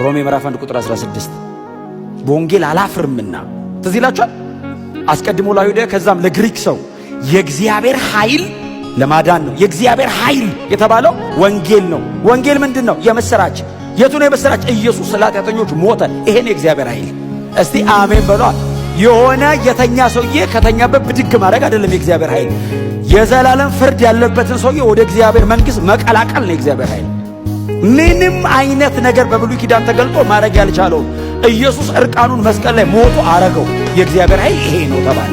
ሮሜ ምዕራፍ 1 ቁጥር 16 በወንጌል አላፍርምና ትዝ ይላችኋል። አስቀድሞ ለአይሁድ ከዛም ለግሪክ ሰው የእግዚአብሔር ኃይል ለማዳን ነው። የእግዚአብሔር ኃይል የተባለው ወንጌል ነው። ወንጌል ምንድነው? የመሰራች። የቱ ነው የመሰራች? ኢየሱስ ስለ ኃጢአተኞች ሞተ። ይሄ ነው የእግዚአብሔር ኃይል። እስቲ አሜን በሏ። የሆነ የተኛ ሰውዬ ከተኛበት ብድግ ማድረግ አይደለም የእግዚአብሔር ኃይል። የዘላለም ፍርድ ያለበትን ሰውዬ ወደ እግዚአብሔር መንግሥት መቀላቀል ነው የእግዚአብሔር ኃይል። ምንም አይነት ነገር በብሉይ ኪዳን ተገልጦ ማድረግ ያልቻለው ኢየሱስ እርቃኑን መስቀል ላይ ሞቶ አረገው። የእግዚአብሔር ኃይል ይሄ ነው ተባለ።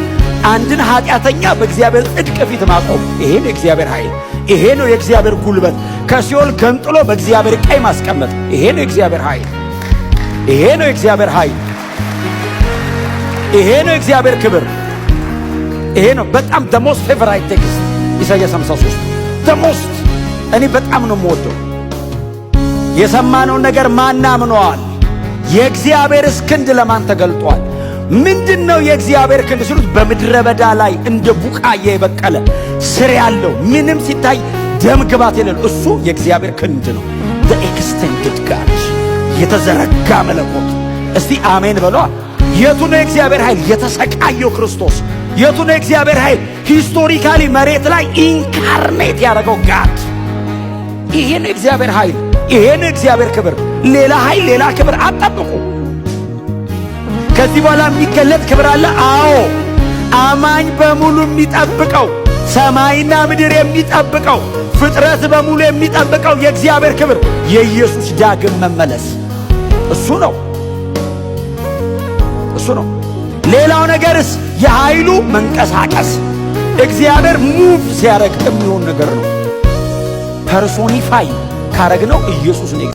አንድን ኃጢአተኛ በእግዚአብሔር ጽድቅ ፊት ማቆም ይሄ ነው የእግዚአብሔር ኃይል። ይሄ ነው የእግዚአብሔር ጉልበት። ከሲኦል ገንጥሎ በእግዚአብሔር ቀኝ ማስቀመጥ ይሄ ነው የእግዚአብሔር ኃይል። ይሄ ነው የእግዚአብሔር ኃይል። ይሄ ነው የእግዚአብሔር ክብር። ይሄ ነው በጣም the most favorite text ኢሳይያስ 53 the most እኔ በጣም ነው የምወደው። የሰማነውን ነገር ማን አምኗል? የእግዚአብሔር ክንድ ለማን ተገልጧል? ምንድነው የእግዚአብሔር ክንድ ሲሉት በምድረ በዳ ላይ እንደ ቡቃያ የበቀለ ስር ያለው ምንም ሲታይ ደም ግባት የሌለው እሱ የእግዚአብሔር ክንድ ነው። the extended God የተዘረጋ መለኮት። እስቲ አሜን በሏ። የቱ ነው የእግዚአብሔር ኃይል? የተሰቃየው ክርስቶስ። የቱ ነው የእግዚአብሔር ኃይል? ሂስቶሪካሊ መሬት ላይ ኢንካርኔት ያደረገው ጋድ። ይሄ ነው የእግዚአብሔር ኃይል። ይሄ ነው የእግዚአብሔር ክብር። ሌላ ኃይል ሌላ ክብር አትጠብቁ። ከዚህ በኋላ የሚገለጥ ክብር አለ። አዎ አማኝ በሙሉ የሚጠብቀው ሰማይና ምድር የሚጠብቀው ፍጥረት በሙሉ የሚጠብቀው የእግዚአብሔር ክብር የኢየሱስ ዳግም መመለስ እሱ ነው። እሱ ነው። ሌላው ነገርስ የኃይሉ መንቀሳቀስ እግዚአብሔር ሙቭ ሲያደርግ የሚሆን ነገር ነው። ፐርሶኒፋይ ካረግነው ኢየሱስ ነው።